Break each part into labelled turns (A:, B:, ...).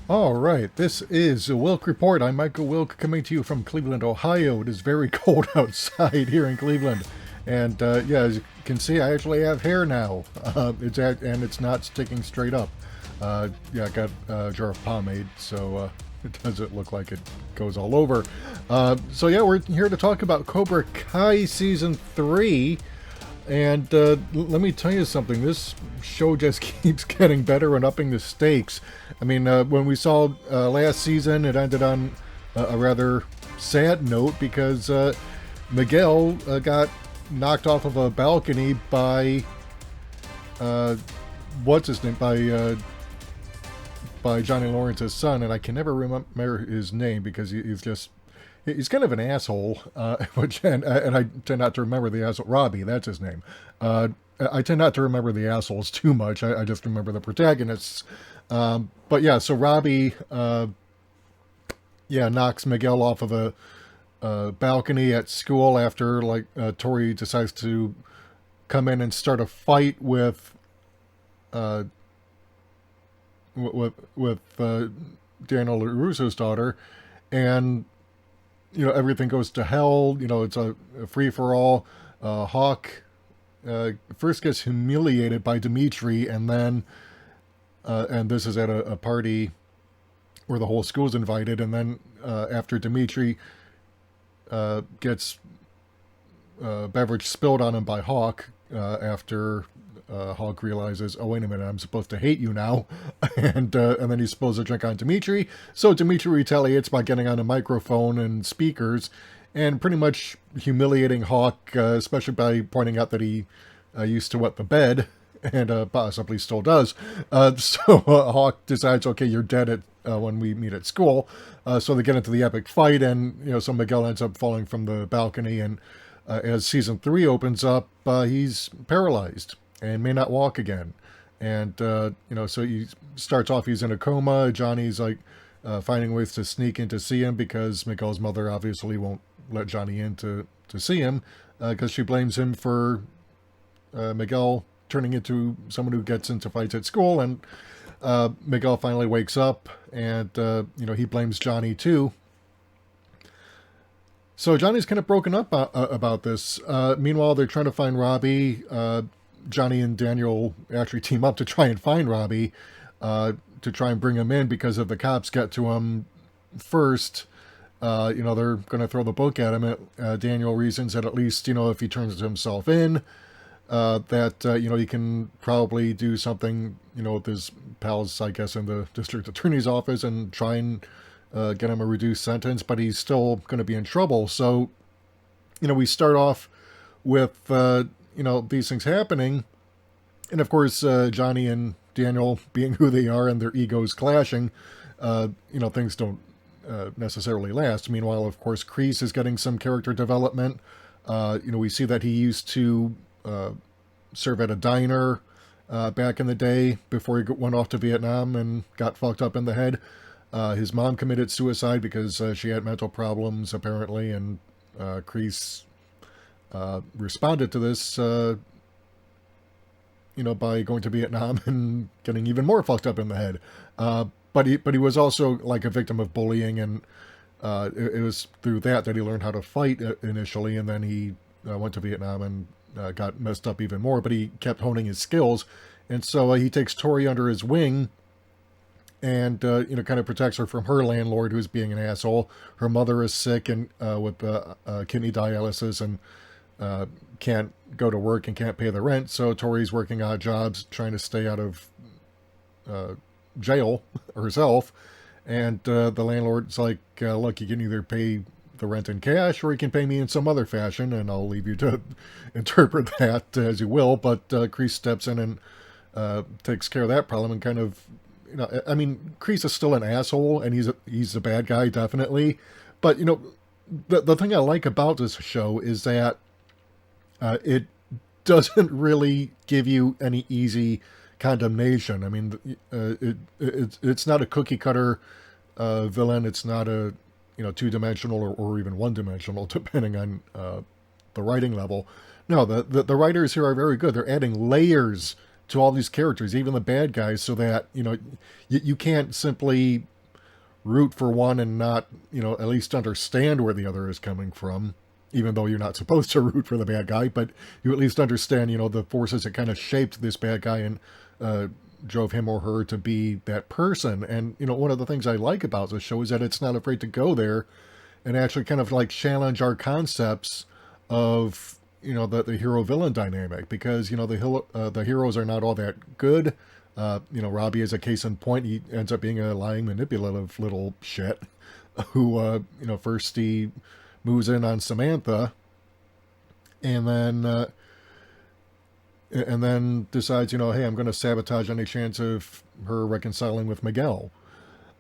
A: All right, this is a Wilk Report. I'm Michael Wilk coming to you from Cleveland, Ohio. It is very cold outside here in Cleveland. And yeah, as you can see, I actually have hair now. And it's not sticking straight up. Yeah, I got a jar of pomade, so it doesn't look like it goes all over. So yeah, we're here to talk about Cobra Kai Season 3. And let me tell you something. This show just keeps getting better and upping the stakes. I mean, when we saw last season, it ended on a rather sad note because Miguel got knocked off of a balcony by what's his name by Johnny Lawrence's son, and I can never remember his name because he's kind of an asshole, and I tend not to remember the asshole. Robbie, that's his name. I tend not to remember the assholes too much. I just remember the protagonists. But yeah, so Robbie, yeah, knocks Miguel off of a balcony at school after Tori decides to come in and start a fight uh, with Daniel LaRusso's daughter, and everything goes to hell. It's a free for all. Hawk first gets humiliated by Dimitri, and then and this is at a party where the whole school's invited, and then after Dimitri gets beverage spilled on him by Hawk, after Hawk realizes, oh wait a minute, I'm supposed to hate you now, and then he spills a drink on Dimitri. So Dimitri retaliates by getting on a microphone and speakers, and pretty much humiliating Hawk, especially by pointing out that he used to wet the bed, and possibly still does. So Hawk decides, okay, you're dead when we meet at school. So they get into the epic fight, and so Miguel ends up falling from the balcony, and as season 3 opens up, he's paralyzed and may not walk again. And so he starts off, he's in a coma. Johnny's finding ways to sneak in to see him because Miguel's mother obviously won't let Johnny in to see him, because she blames him for Miguel turning into someone who gets into fights at school. And Miguel finally wakes up, and he blames Johnny too. So Johnny's kind of broken up about this. Meanwhile, they're trying to find Robbie. Johnny and Daniel actually team up to try and find Robbie, to try and bring him in, because if the cops get to him first, they're going to throw the book at him. Daniel reasons that at least, if he turns himself in, that he can probably do something, with his pals, I guess, in the district attorney's office, and try and get him a reduced sentence, but he's still going to be in trouble. So, we start off with these things happening, and of course Johnny and Daniel being who they are and their egos clashing, things don't necessarily last. Meanwhile, of course, Kreese is getting some character development. We see that he used to serve at a diner back in the day before he went off to Vietnam and got fucked up in the head. His mom committed suicide because she had mental problems, apparently, and Kreese responded to this, by going to Vietnam and getting even more fucked up in the head. But he was also like a victim of bullying, and it was through that he learned how to fight initially, and then he went to Vietnam and got messed up even more. But he kept honing his skills, and so he takes Tori under his wing, and kind of protects her from her landlord, who's being an asshole. Her mother is sick and with kidney dialysis, and can't go to work and can't pay the rent. So Tori's working odd jobs, trying to stay out of jail herself. And the landlord's like, look, you can either pay the rent in cash, or you can pay me in some other fashion, and I'll leave you to interpret that as you will. But Kreese steps in and takes care of that problem, and kind of, I mean, Kreese is still an asshole, and he's a bad guy, definitely. But, the thing I like about this show is that it doesn't really give you any easy condemnation. I mean, it's not a cookie cutter villain. It's not a two-dimensional or even one-dimensional, depending on the writing level. No, the writers here are very good. They're adding layers to all these characters, even the bad guys, so that you can't simply root for one and not, at least understand where the other is coming from, even though you're not supposed to root for the bad guy, but you at least understand, the forces that kind of shaped this bad guy and drove him or her to be that person. And, one of the things I like about this show is that it's not afraid to go there and actually kind of like challenge our concepts of, the hero villain dynamic, because, the heroes are not all that good. Robbie is a case in point. He ends up being a lying, manipulative little shit who, first he moves in on Samantha and then decides, hey, I'm going to sabotage any chance of her reconciling with Miguel.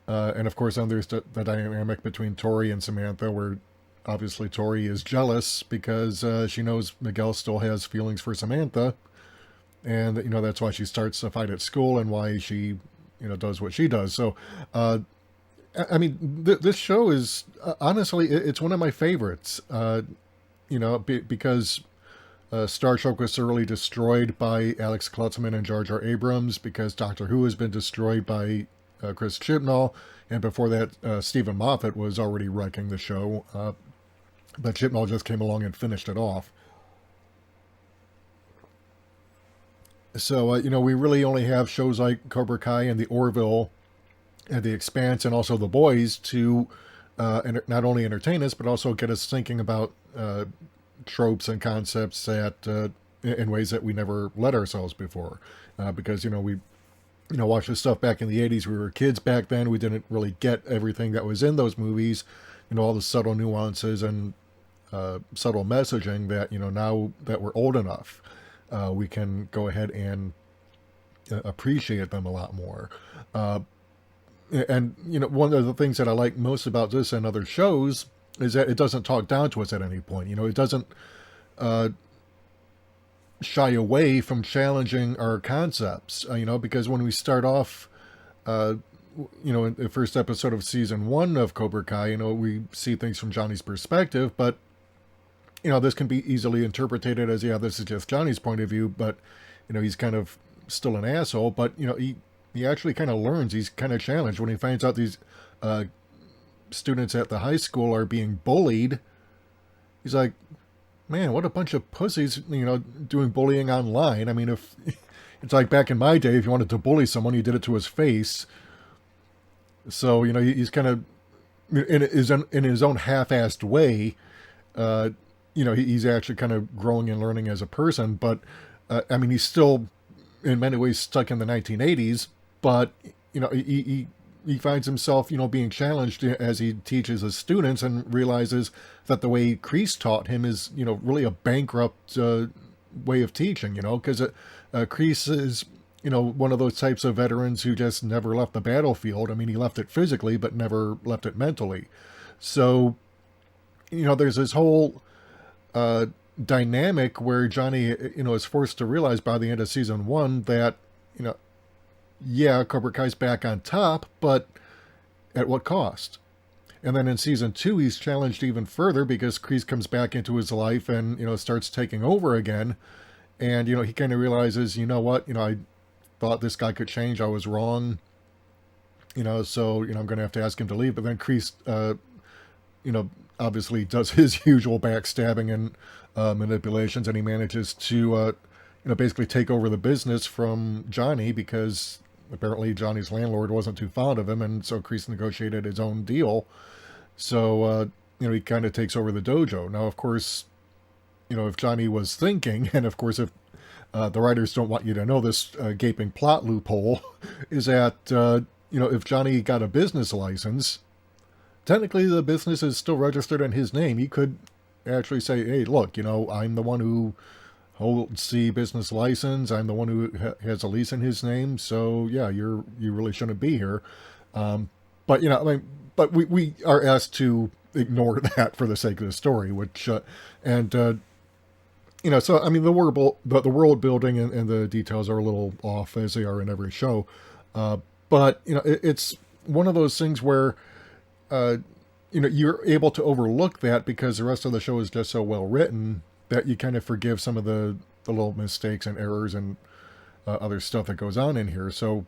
A: And of course, then there's the dynamic between Tori and Samantha, where obviously Tori is jealous because she knows Miguel still has feelings for Samantha. And, that's why she starts a fight at school and why she, does what she does. So, I mean, this show is, honestly, it's one of my favorites, because Star Trek was thoroughly destroyed by Alex Kurtzman and Jar Jar Abrams, because Doctor Who has been destroyed by Chris Chibnall, and before that, Stephen Moffat was already wrecking the show, but Chibnall just came along and finished it off. So, we really only have shows like Cobra Kai and The Orville and The Expanse and also The Boys to not only entertain us, but also get us thinking about tropes and concepts that in ways that we never let ourselves before. Because, we watched this stuff back in the 80s. We were kids back then. We didn't really get everything that was in those movies, all the subtle nuances and subtle messaging that, now that we're old enough, we can go ahead and appreciate them a lot more. And, one of the things that I like most about this and other shows is that it doesn't talk down to us at any point. It doesn't shy away from challenging our concepts, because when we start off, in the first episode of season 1 of Cobra Kai, we see things from Johnny's perspective, but this can be easily interpreted as, this is just Johnny's point of view, but, he's kind of still an asshole. But, he actually kind of learns. He's kind of challenged when he finds out these students at the high school are being bullied. He's like, man, what a bunch of pussies, doing bullying online. I mean, if it's like back in my day, if you wanted to bully someone, you did it to his face. So, he's kind of, in his own half-assed way, he's actually kind of growing and learning as a person. But, I mean, he's still, in many ways, stuck in the 1980s. But, he finds himself, being challenged as he teaches his students and realizes that the way Kreese taught him is, really a bankrupt way of teaching, because Kreese is, one of those types of veterans who just never left the battlefield. I mean, he left it physically, but never left it mentally. So, there's this whole dynamic where Johnny, is forced to realize by the end of season 1 that, yeah, Cobra Kai's back on top, but at what cost? And then in season 2, he's challenged even further because Kreese comes back into his life and, starts taking over again. And, he kind of realizes, what, I thought this guy could change. I was wrong. So, I'm going to have to ask him to leave. But then Kreese, obviously does his usual backstabbing and manipulations, and he manages to, basically take over the business from Johnny because apparently Johnny's landlord wasn't too fond of him, and so Kreese negotiated his own deal. So, he kind of takes over the dojo. Now, of course, if Johnny was thinking, and of course if the writers don't want you to know this gaping plot loophole, is that, if Johnny got a business license, technically the business is still registered in his name. He could actually say, hey, look, I'm the one who holds the business license. I'm the one who has a lease in his name. So yeah, you really shouldn't be here. But but we are asked to ignore that for the sake of the story, which, so I mean, the world building and the details are a little off, as they are in every show. But it's one of those things where, you're able to overlook that because the rest of the show is just so well written that you kind of forgive some of the little mistakes and errors and other stuff that goes on in here. So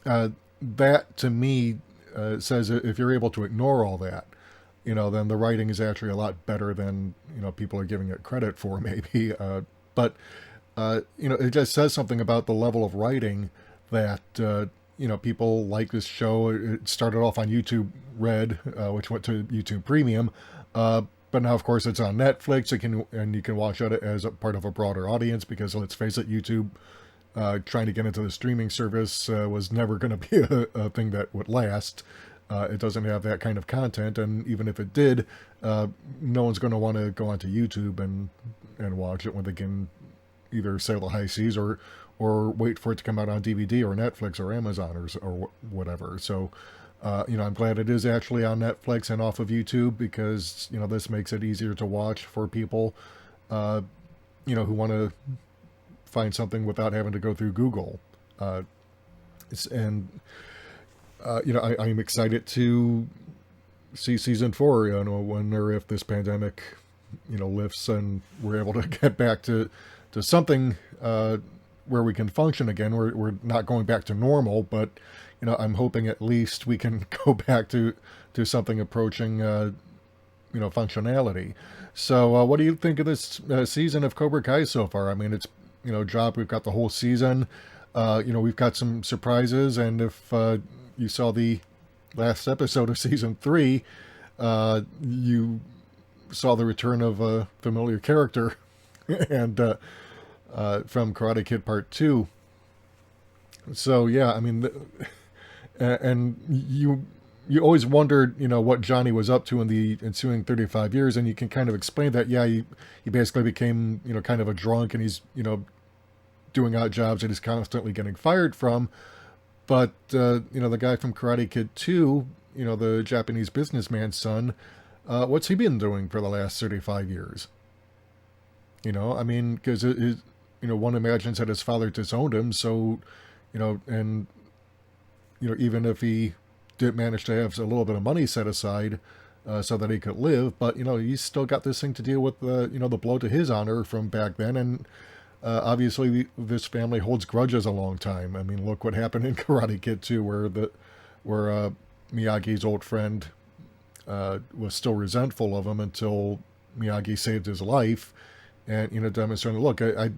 A: that, to me, says if you're able to ignore all that, then the writing is actually a lot better than people are giving it credit for, maybe. But it just says something about the level of writing that people like this show. It started off on YouTube Red, which went to YouTube Premium, but now, of course, it's on Netflix. And you can watch it as a part of a broader audience because, let's face it, YouTube trying to get into the streaming service was never going to be a thing that would last. It doesn't have that kind of content, and even if it did, no one's going to want to go onto YouTube and watch it when they can either sail the high seas or wait for it to come out on DVD or Netflix or Amazon or whatever. So, I'm glad it is actually on Netflix and off of YouTube because, this makes it easier to watch for people, who want to find something without having to go through Google. I'm excited to see season 4, when or if this pandemic, lifts and we're able to get back to something where we can function again. We're not going back to normal, but I'm hoping at least we can go back to something approaching functionality. So what do you think of this season of Cobra Kai so far? I mean, it's dropped. We've got the whole season. We've got some surprises, and if you saw the last episode of season 3, you saw the return of a familiar character and from Karate Kid Part 2. So yeah, I mean, and you always wondered, what Johnny was up to in the ensuing 35 years, and you can kind of explain that. Yeah, he basically became, kind of a drunk, and he's, doing odd jobs that he's constantly getting fired from. But, the guy from Karate Kid 2, the Japanese businessman's son, what's he been doing for the last 35 years? I mean, because, one imagines that his father disowned him, so, and, even if he did manage to have a little bit of money set aside so that he could live, but, he's still got this thing to deal with, the blow to his honor from back then, and obviously this family holds grudges a long time. I mean, look what happened in Karate Kid 2, where Miyagi's old friend was still resentful of him until Miyagi saved his life, and demonstrating, look, I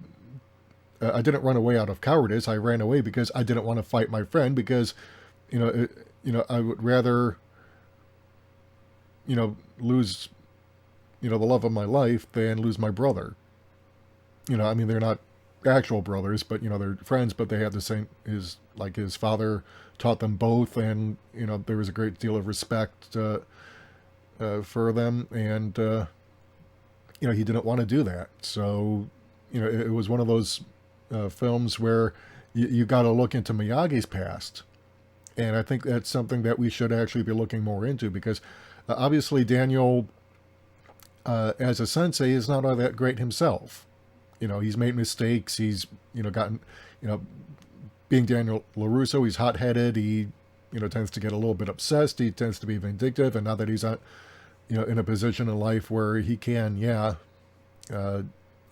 A: didn't run away out of cowardice. I ran away because I didn't want to fight my friend because, I would rather, lose, the love of my life than lose my brother. I mean, they're not actual brothers, but, they're friends, but they have the same, his father taught them both, and, there was a great deal of respect for them, and, he didn't want to do that. So, it was one of those films where you got to look into Miyagi's past, and I think that's something that we should actually be looking more into, because obviously Daniel, as a sensei, is not all that great himself. He's made mistakes. He's, gotten, being Daniel LaRusso, he's hot-headed. He, tends to get a little bit obsessed. He tends to be vindictive. And now that he's, in a position in life where he can,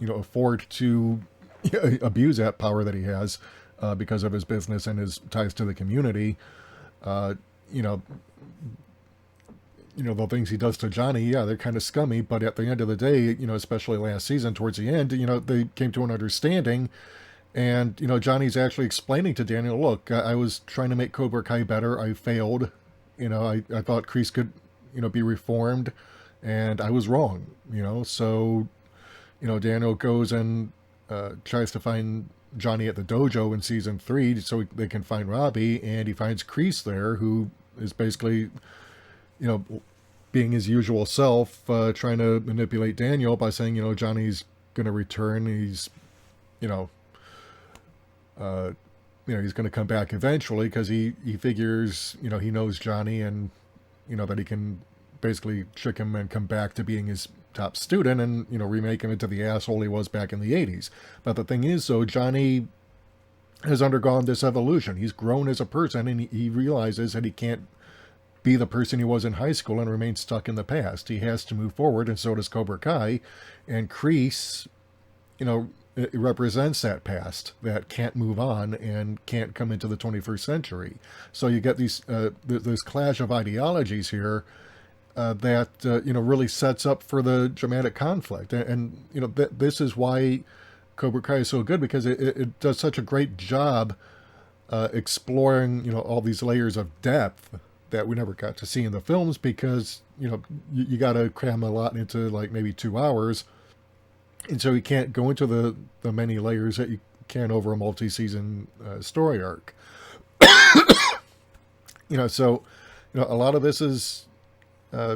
A: afford to abuse that power that he has because of his business and his ties to the community, the things he does to Johnny, they're kind of scummy, but at the end of the day, especially last season, towards the end, they came to an understanding, and, Johnny's actually explaining to Daniel, look, I was trying to make Cobra Kai better, I failed, I thought Kreese could, be reformed, and I was wrong, so, Daniel goes and tries to find Johnny at the dojo in season 3 so they can find Robbie, and he finds Kreese there, who is basically, being his usual self, trying to manipulate Daniel by saying, Johnny's going to return. He's, he's going to come back eventually because he figures, he knows Johnny and, that he can basically trick him and come back to being his top student and, remake him into the asshole he was back in the 80s. But the thing is, though, Johnny has undergone this evolution. He's grown as a person, and he realizes that he can't be the person he was in high school and remain stuck in the past. He has to move forward, and so does Cobra Kai. And Kreese, it represents that past that can't move on and can't come into the 21st century. So you get this clash of ideologies here that really sets up for the dramatic conflict. And this is why Cobra Kai is so good, because it does such a great job exploring all these layers of depth that we never got to see in the films, because you got to cram a lot into like maybe 2 hours, and so you can't go into the many layers that you can over a multi-season story arc. So a lot of this is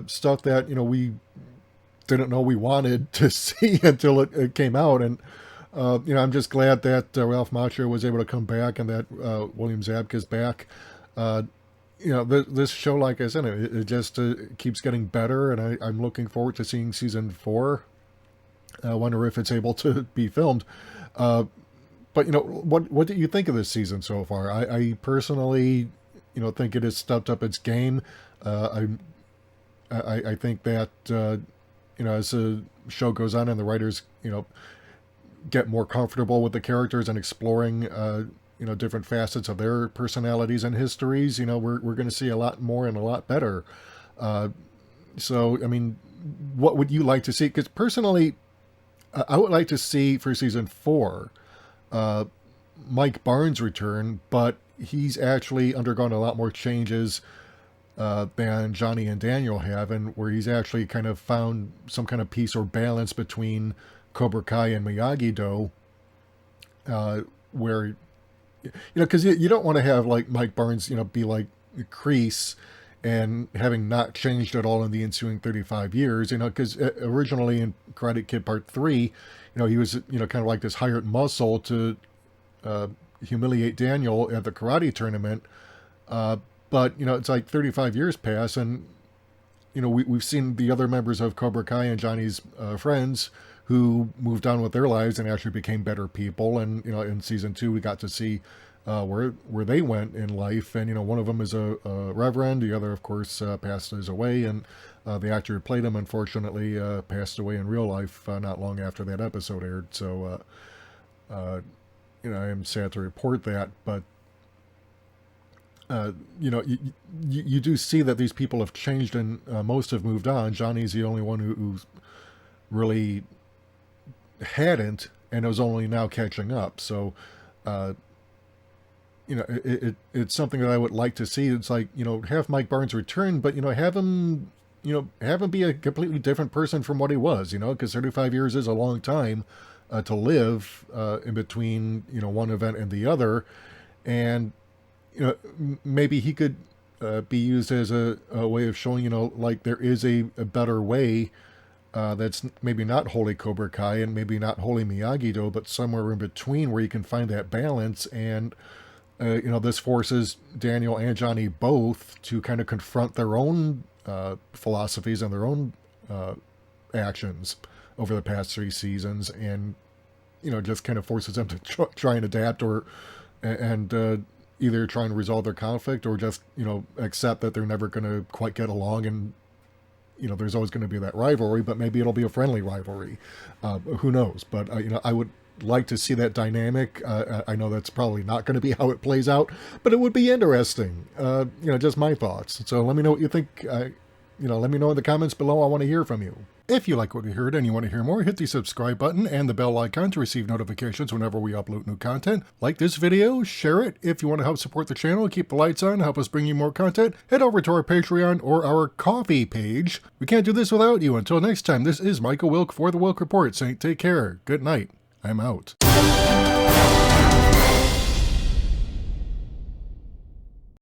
A: stuff that we didn't know we wanted to see until it came out. And I'm just glad that Ralph Macchio was able to come back, and that William Zabka's back. This show, like I said, it just keeps getting better, and I'm looking forward to seeing season 4. I wonder if it's able to be filmed. But what do you think of this season so far? I personally, think it has stepped up its game. I think that as the show goes on and the writers get more comfortable with the characters and exploring different facets of their personalities and histories, we're going to see a lot more and a lot better. So I mean, what would you like to see? Because personally, I would like to see for season 4 Mike Barnes return, but he's actually undergone a lot more changes than Johnny and Daniel have, and where he's actually kind of found some kind of peace or balance between Cobra Kai and Miyagi-Do, where because you don't want to have like Mike Barnes be like Kreese and having not changed at all in the ensuing 35 years, because originally in Karate Kid Part 3, he was kind of like this hired muscle to humiliate Daniel at the karate tournament, but it's like 35 years pass, and we've seen the other members of Cobra Kai and Johnny's friends who moved on with their lives and actually became better people. And in season 2 we got to see where they went in life, and one of them is a reverend, the other of course passes away, and the actor who played him unfortunately passed away in real life not long after that episode aired. So I am sad to report that, but you do see that these people have changed, and most have moved on. Johnny's the only one who's really hadn't, and is only now catching up. So it's something that I would like to see. It's like, have Mike Barnes return, but have him be a completely different person from what he was, because 35 years is a long time to live in between one event and the other. And maybe he could be used as a way of showing like there is a better way that's maybe not wholly Cobra Kai and maybe not wholly Miyagi-Do, but somewhere in between where you can find that balance. And this forces Daniel and Johnny both to kind of confront their own philosophies and their own actions over the past 3 seasons, and just kind of forces them to try and adapt, and either try and resolve their conflict, or just accept that they're never going to quite get along, and there's always going to be that rivalry, but maybe it'll be a friendly rivalry. Who knows? But I would like to see that dynamic. I know that's probably not going to be how it plays out, but it would be interesting. Just my thoughts. So let me know what you think. Let me know in the comments below. I want to hear from you. If you like what you heard and you want to hear more, hit the subscribe button and the bell icon to receive notifications whenever we upload new content. Like this video, share it. If you want to help support the channel, keep the lights on, help us bring you more content, head over to our Patreon or our Ko-fi page. We can't do this without you. Until next time, this is Michael Wilk for The Wilk Report saying take care, good night, I'm out.